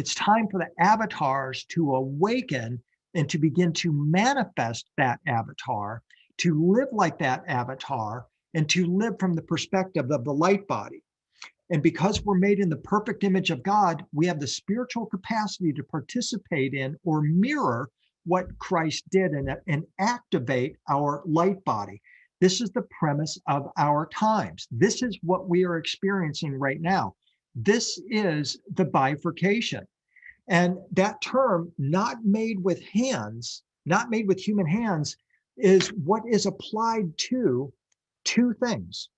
it's time for the avatars to awaken and to begin to manifest that avatar, to live like that avatar, and to live from the perspective of the light body. And because we're made in the perfect image of God, we have the spiritual capacity to participate in or mirror what Christ did and activate our light body. This is the premise of our times. This is what we are experiencing right now. This is the bifurcation. And that term, not made with hands, not made with human hands, is what is applied to two things: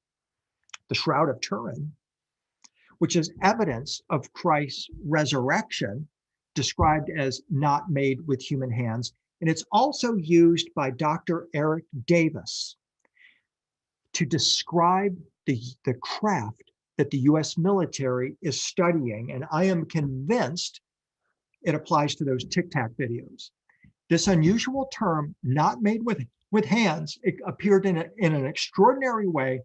the Shroud of Turin, which is evidence of Christ's resurrection, described as not made with human hands. And it's also used by Dr. Eric Davis to describe the craft that the US military is studying. And I am convinced it applies to those Tic Tac videos. This unusual term, not made with hands, it appeared in an extraordinary way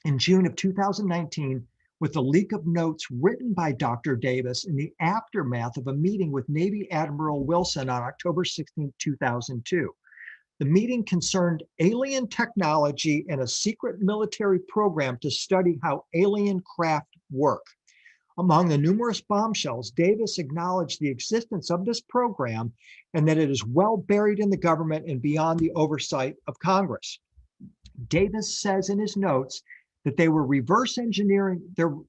in June of 2019 with a leak of notes written by Dr. Davis in the aftermath of a meeting with Navy Admiral Wilson on October 16, 2002. The meeting concerned alien technology and a secret military program to study how alien craft work. Among the numerous bombshells, Davis acknowledged the existence of this program and that it is well buried in the government and beyond the oversight of Congress. Davis says in his notes that they were reverse engineering.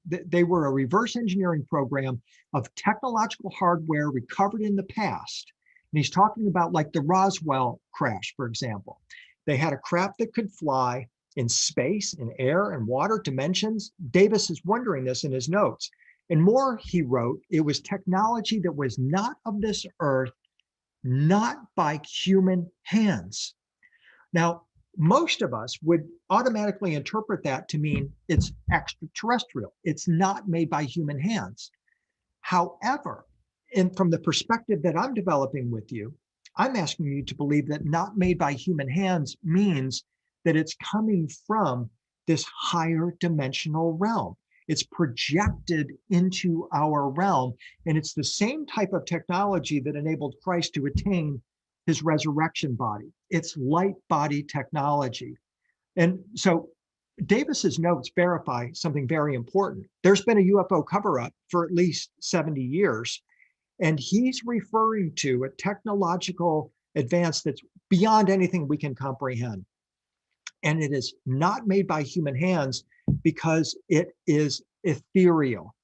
They were a reverse engineering program of technological hardware recovered in the past. And he's talking about like the Roswell crash, for example. They had a craft that could fly in space, in air and water dimensions. Davis is wondering this in his notes. And more, he wrote, it was technology that was not of this earth, not by human hands. Now, most of us would automatically interpret that to mean it's extraterrestrial. It's not made by human hands. However, and from the perspective that I'm developing with you, I'm asking you to believe that not made by human hands means that it's coming from this higher dimensional realm. It's projected into our realm, and it's the same type of technology that enabled Christ to attain his resurrection body. It's light body technology. And so Davis's notes verify something very important. There's been a UFO cover-up for at least 70 years, and he's referring to a technological advance that's beyond anything we can comprehend. And it is not made by human hands because it is ethereal.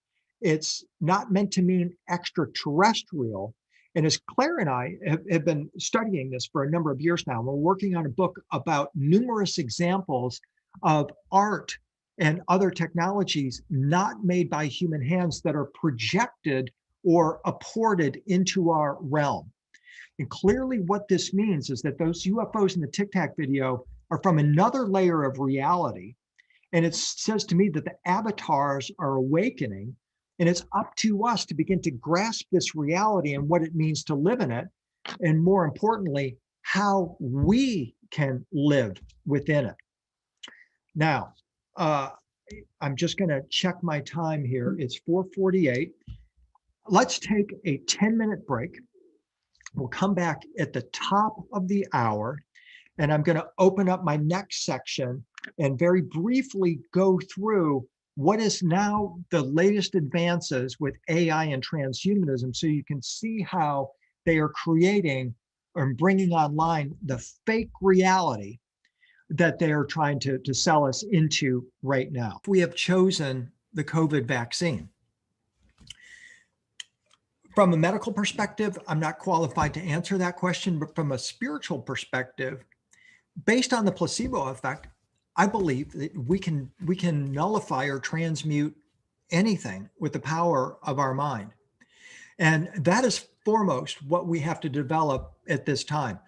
It's not meant to mean extraterrestrial. And as Claire and I have been studying this for a number of years now, we're working on a book about numerous examples of art and other technologies not made by human hands that are projected or apported into our realm. And clearly what this means is that those UFOs in the Tic Tac video are from another layer of reality. And it says to me that the avatars are awakening, and it's up to us to begin to grasp this reality and what it means to live in it. And more importantly, how we can live within it. Now, I'm just going to check my time here. It's 4:48. Let's take a 10-minute break. We'll come back at the top of the hour, and I'm going to open up my next section and very briefly go through what is now the latest advances with AI and transhumanism, so you can see how they are creating or bringing online the fake reality that they are trying to sell us into right now. We have chosen the COVID vaccine. From a medical perspective, I'm not qualified to answer that question, but from a spiritual perspective, based on the placebo effect, I believe that we can nullify or transmute anything with the power of our mind. And that is foremost what we have to develop at this time.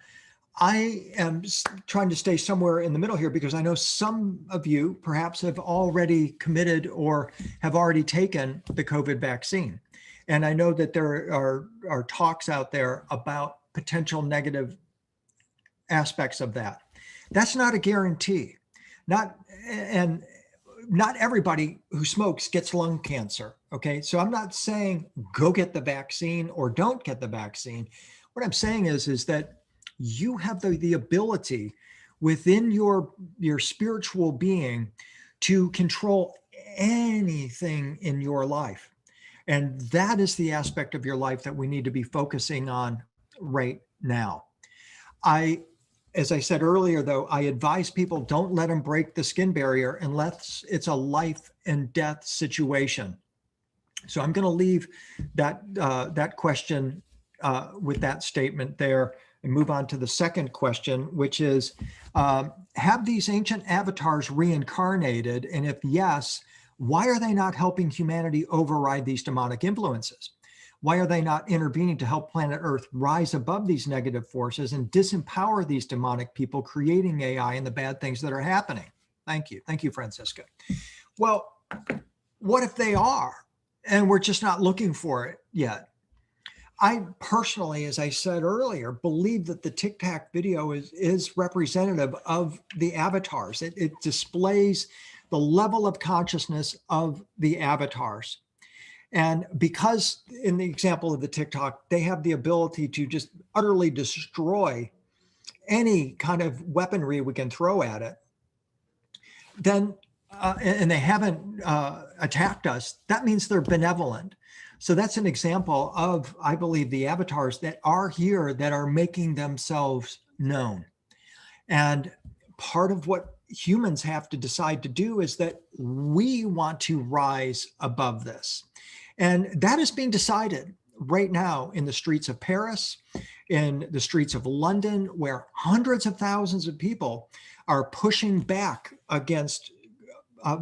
I am trying to stay somewhere in the middle here because I know some of you perhaps have already committed or have already taken the COVID vaccine. And I know that there are talks out there about potential negative aspects of that. That's not a guarantee. And not everybody who smokes gets lung cancer. Okay. So I'm not saying go get the vaccine or don't get the vaccine. What I'm saying is that you have the ability within your spiritual being to control anything in your life. And that is the aspect of your life that we need to be focusing on right now. I, as I said earlier, though, I advise people don't let them break the skin barrier unless it's a life and death situation. So I'm going to leave that question with that statement there and move on to the second question, which is, have these ancient avatars reincarnated? And if yes, why are they not helping humanity override these demonic influences? Why are they not intervening to help planet Earth rise above these negative forces and disempower these demonic people creating AI and the bad things that are happening? Thank you. Thank you, Francisca. Well, what if they are? And we're just not looking for it yet. I personally, as I said earlier, believe that the Tic Tac video is representative of the avatars. It displays the level of consciousness of the avatars. And because in the example of the TikTok, they have the ability to just utterly destroy any kind of weaponry we can throw at it, then, and they haven't attacked us, that means they're benevolent. So that's an example of, I believe, the avatars that are here that are making themselves known. And part of what humans have to decide to do is that we want to rise above this. And that is being decided right now in the streets of Paris, in the streets of London, where hundreds of thousands of people are pushing back against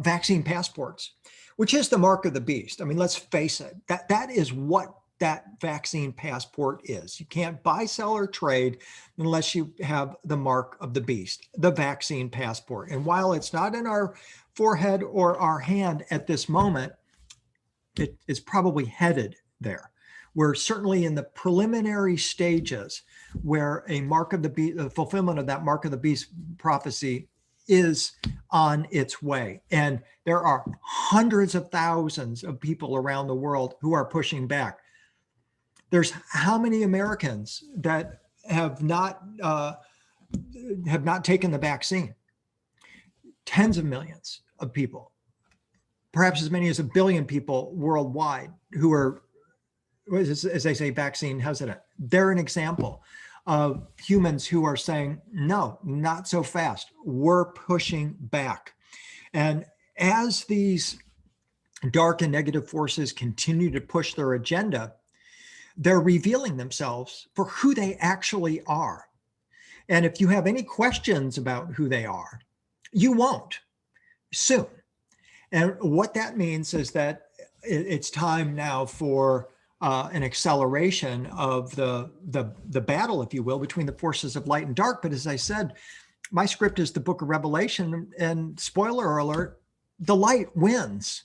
vaccine passports, which is the mark of the beast. I mean, let's face it, that is what that vaccine passport is. You can't buy, sell, or trade unless you have the mark of the beast, the vaccine passport. And while it's not in our forehead or our hand at this moment, it is probably headed there. We're certainly in the preliminary stages where a mark of the beast, the fulfillment of that mark of the beast prophecy is on its way. And there are hundreds of thousands of people around the world who are pushing back. There's how many Americans that have not taken the vaccine? Tens of millions of people. Perhaps as many as 1 billion people worldwide who are, as they say, vaccine hesitant. They're an example of humans who are saying, no, not so fast. We're pushing back. And as these dark and negative forces continue to push their agenda, they're revealing themselves for who they actually are. And if you have any questions about who they are, you won't soon. And what that means is that it's time now for an acceleration of the battle, if you will, between the forces of light and dark. But as I said, my script is the book of Revelation, and spoiler alert, the light wins.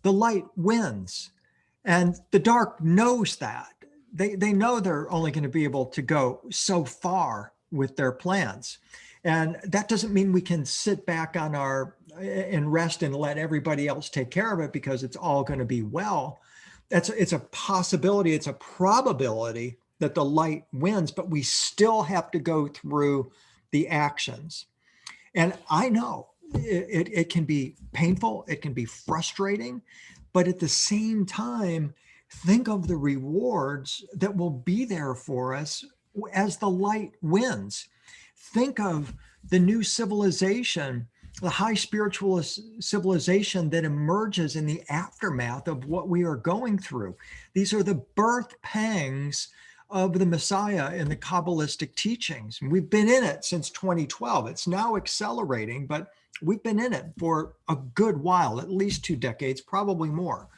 The light wins. And the dark knows that. They know they're only going to be able to go so far with their plans. And that doesn't mean we can sit back on and rest and let everybody else take care of it because it's all going to be well. It's a possibility, it's a probability that the light wins, but we still have to go through the actions. And I know it can be painful, it can be frustrating, but at the same time, think of the rewards that will be there for us as the light wins. Think of the new civilization, the high spiritual civilization that emerges in the aftermath of what we are going through. These are the birth pangs of the Messiah in the Kabbalistic teachings. We've been in it since 2012. It's now accelerating, but we've been in it for a good while, at least 2 decades, probably more.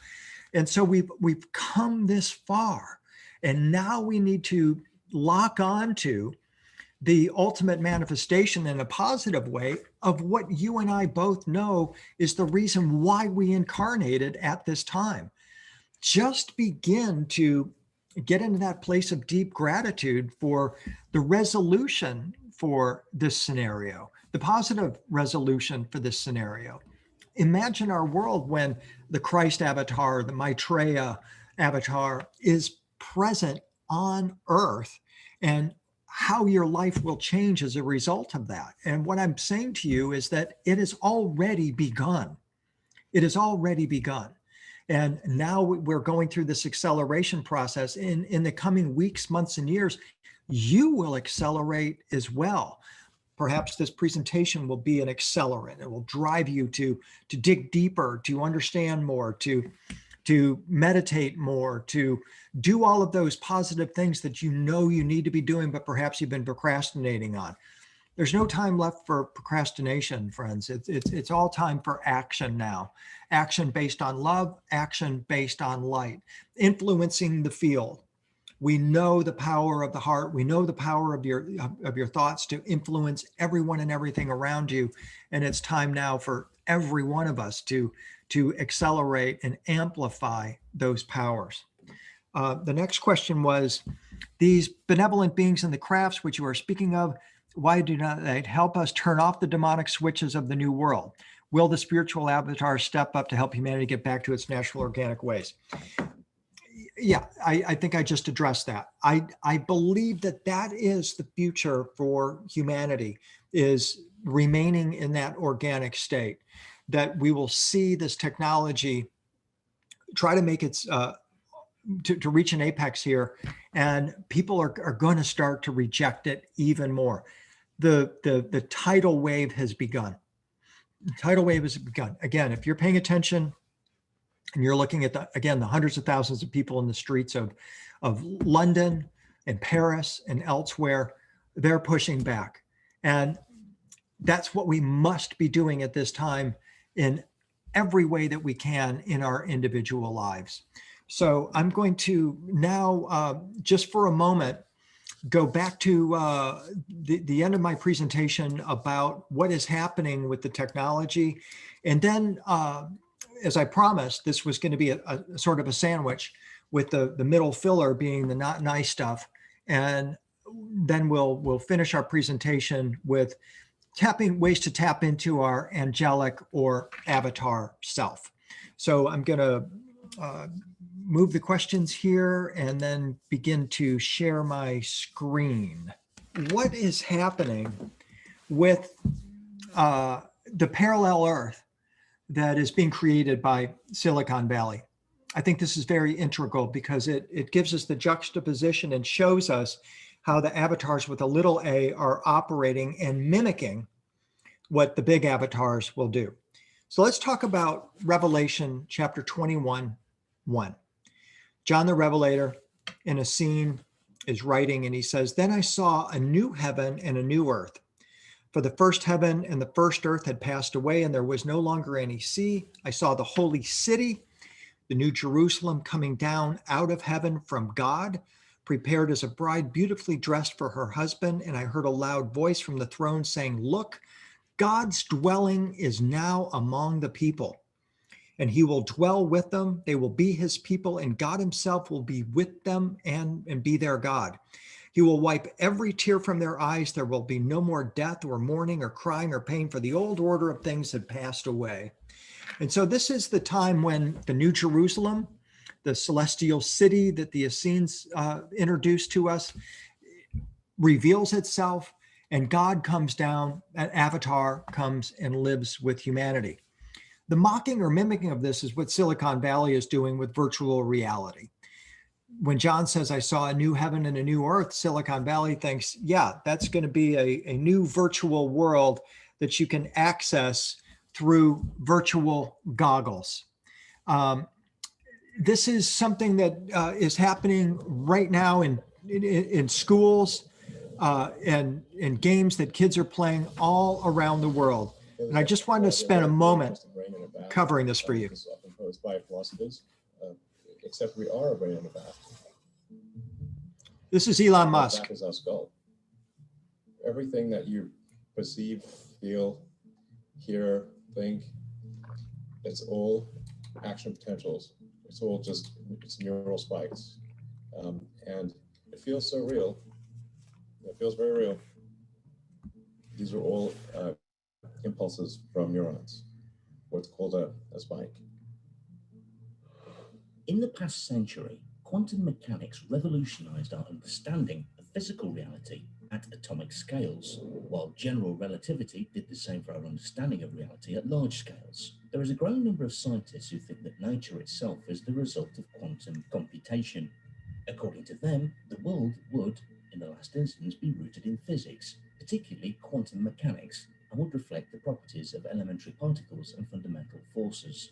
And so we've come this far, and now we need to lock on to the ultimate manifestation in a positive way of what you and I both know is the reason why we incarnated at this time. Just begin to get into that place of deep gratitude for the resolution for this scenario, the positive resolution for this scenario. imagine our world when the Christ avatar, the Maitreya avatar is present on Earth, and how your life will change as a result of that. And what I'm saying to you is that it has already begun. It has already begun. And now we're going through this acceleration process. In the coming weeks, months, and years, you will accelerate as well. Perhaps this presentation will be an accelerant. It will drive you to dig deeper, to understand more, to meditate more, to do all of those positive things that you know you need to be doing, but perhaps you've been procrastinating on. There's no time left for procrastination, friends. It's all time for action now. Action based on love, action based on light, influencing the field. We know the power of the heart. We know the power of your thoughts to influence everyone and everything around you. And it's time now for every one of us to accelerate and amplify those powers. The next question was, these benevolent beings in the crafts which you are speaking of, why do not they help us turn off the demonic switches of the new world? Will the spiritual avatar step up to help humanity get back to its natural organic ways? Yeah, I think I just addressed that. I believe that that is the future for humanity, is remaining in that organic state, that we will see this technology try to make its to reach an apex here, and people are going to start to reject it even more. The tidal wave has begun. The tidal wave has begun. Again, if you're paying attention and you're looking at the hundreds of thousands of people in the streets of London and Paris and elsewhere, they're pushing back. And that's what we must be doing at this time in every way that we can in our individual lives. So I'm going to now, just for a moment, go back to the end of my presentation about what is happening with the technology. And then, as I promised, this was going to be a sort of a sandwich, with the middle filler being the not nice stuff. And then we'll finish our presentation with ways to tap into our angelic or avatar self. So I'm going to move the questions here and then begin to share my screen. What is happening with the parallel Earth that is being created by Silicon Valley? I think this is very integral, because it gives us the juxtaposition and shows us how the avatars with a little a are operating and mimicking what the big avatars will do. So let's talk about Revelation chapter 21:1. John the Revelator, in a scene, is writing, and he says, "Then I saw a new heaven and a new earth. For the first heaven and the first earth had passed away, and there was no longer any sea. I saw the holy city, the new Jerusalem, coming down out of heaven from God, prepared as a bride beautifully dressed for her husband. And I heard a loud voice from the throne saying, 'Look, God's dwelling is now among the people, and he will dwell with them. They will be his people, and God himself will be with them and be their God. He will wipe every tear from their eyes. There will be no more death or mourning or crying or pain, for the old order of things had passed away.'" And so this is the time when the New Jerusalem, the celestial city that the Essenes introduced to us, reveals itself, and God comes down, an avatar comes and lives with humanity. The mocking or mimicking of this is what Silicon Valley is doing with virtual reality. When John says, "I saw a new heaven and a new earth," Silicon Valley thinks, yeah, that's going to be a new virtual world that you can access through virtual goggles. This is something that is happening right now in schools and in games that kids are playing all around the world. And I just wanted to spend a moment covering this for you. By philosophers, except we are a brain in a bath. This is Elon Musk. That is our skull. Everything that you perceive, feel, hear, think, it's all action potentials. It's all just, it's neural spikes. And it feels so real. It feels very real. These are all impulses from neurons. what's called a spike. In the past century, quantum mechanics revolutionized our understanding of physical reality at atomic scales, while general relativity did the same for our understanding of reality at large scales. There is a growing number of scientists who think that nature itself is the result of quantum computation. According to them, the world would, in the last instance, be rooted in physics, particularly quantum mechanics, and would reflect the properties of elementary particles and fundamental forces.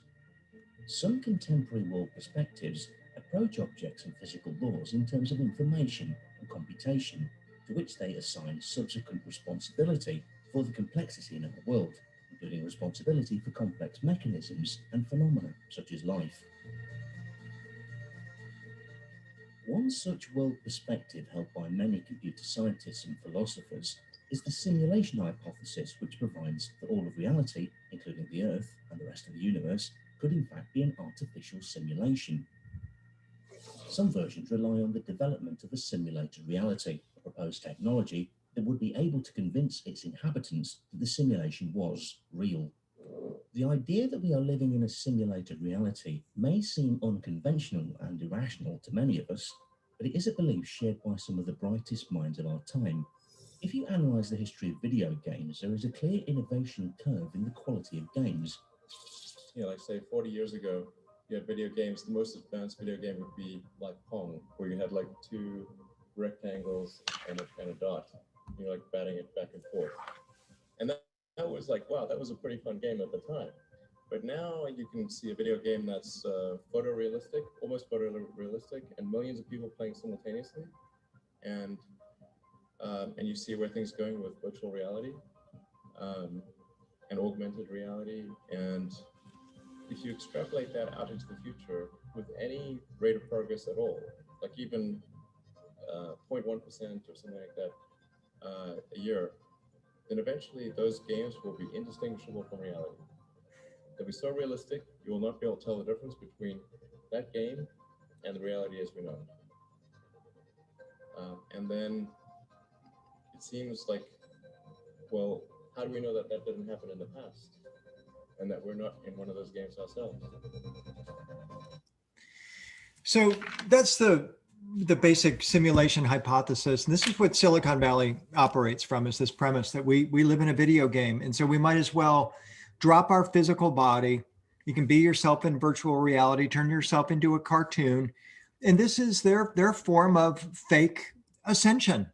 Some contemporary world perspectives approach objects and physical laws in terms of information and computation, to which they assign subsequent responsibility for the complexity in our world, including responsibility for complex mechanisms and phenomena such as life. One such world perspective held by many computer scientists and philosophers is the simulation hypothesis, which provides that all of reality, including the Earth and the rest of the universe, could in fact be an artificial simulation. Some versions rely on the development of a simulated reality, a proposed technology that would be able to convince its inhabitants that the simulation was real. The idea that we are living in a simulated reality may seem unconventional and irrational to many of us, but it is a belief shared by some of the brightest minds of our time. If you analyze the history of video games, there is a clear innovation curve in the quality of games. You know, like say 40 years ago, you had video games. The most advanced video game would be like Pong, where you had like two rectangles and a dot. You're like batting it back and forth. And that was like, wow, that was a pretty fun game at the time. But now you can see a video game that's photorealistic, almost photorealistic, and millions of people playing simultaneously. And you see where things are going with virtual reality and augmented reality. And if you extrapolate that out into the future with any rate of progress at all, like even 0.1% or something like that a year, then eventually those games will be indistinguishable from reality. They'll be so realistic, you will not be able to tell the difference between that game and the reality as we know it. And then it seems like, well, how do we know that that didn't happen in the past? And that we're not in one of those games ourselves? So that's the basic simulation hypothesis. And this is what Silicon Valley operates from, is this premise that we live in a video game. And so we might as well drop our physical body. You can be yourself in virtual reality, turn yourself into a cartoon. And this is their form of fake ascension.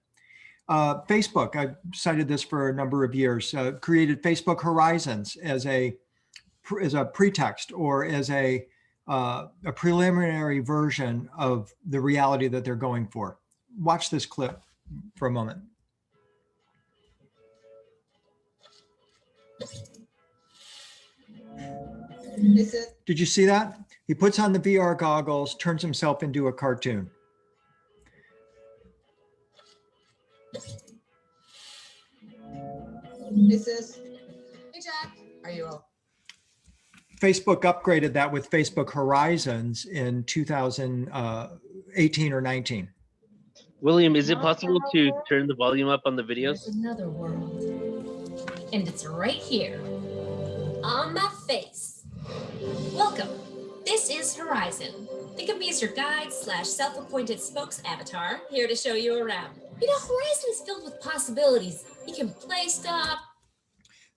Facebook, I've cited this for a number of years, created Facebook Horizons as a pretext or as a preliminary version of the reality that they're going for. Watch this clip for a moment. Did you see that? He puts on the VR goggles, turns himself into a cartoon. Hey, Jack. Are you all? Facebook upgraded that with Facebook Horizons in 2018 or 19. William, is it possible to turn the volume up on the videos? There's another world. And it's right here. On my face. Welcome. This is Horizon. Think of me as your guide / self-appointed spokes avatar, here to show you around. You know, Horizon is filled with possibilities. You can play stuff.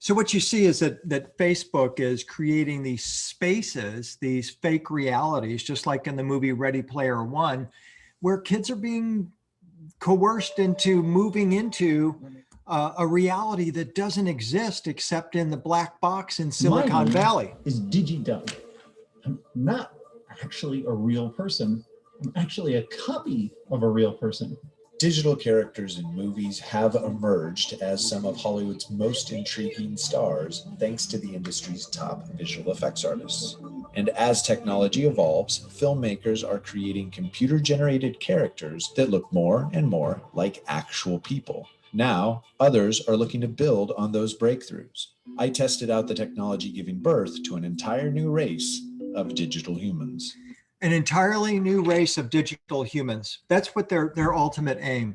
So what you see is that Facebook is creating these spaces, these fake realities, just like in the movie Ready Player One, where kids are being coerced into moving into a reality that doesn't exist except in the black box in Silicon Valley. Is DigiDub. I'm not actually a real person. I'm actually a copy of a real person. Digital characters in movies have emerged as some of Hollywood's most intriguing stars, thanks to the industry's top visual effects artists. And as technology evolves, filmmakers are creating computer-generated characters that look more and more like actual people. Now, others are looking to build on those breakthroughs. I tested out the technology giving birth to an entire new race of digital humans. An entirely new race of digital humans. That's what their ultimate aim.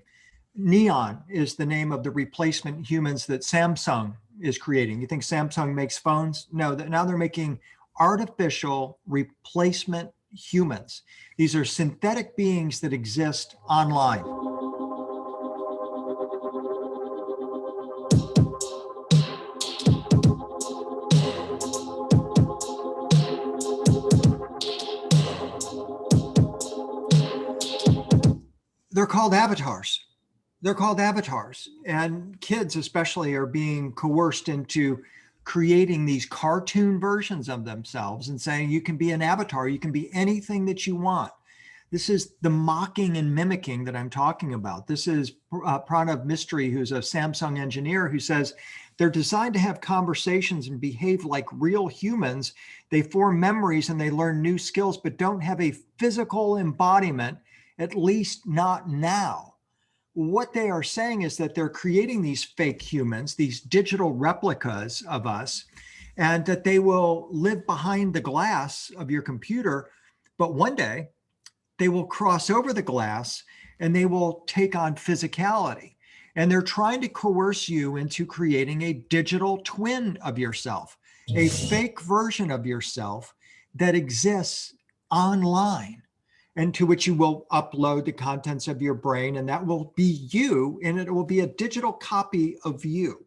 Neon is the name of the replacement humans that Samsung is creating? You think Samsung makes phones? No, now they're making artificial replacement humans. These are synthetic beings that exist online. They're called avatars. They're called avatars. And kids especially are being coerced into creating these cartoon versions of themselves and saying, you can be an avatar, you can be anything that you want. This is the mocking and mimicking that I'm talking about. This is Pranav Mistry, who's a Samsung engineer, who says they're designed to have conversations and behave like real humans. They form memories and they learn new skills, but don't have a physical embodiment, at least not now. What they are saying is that they're creating these fake humans, these digital replicas of us, and that they will live behind the glass of your computer. But one day they will cross over the glass and they will take on physicality. And they're trying to coerce you into creating a digital twin of yourself, a fake version of yourself that exists online, and to which you will upload the contents of your brain, and that will be you, and it will be a digital copy of you.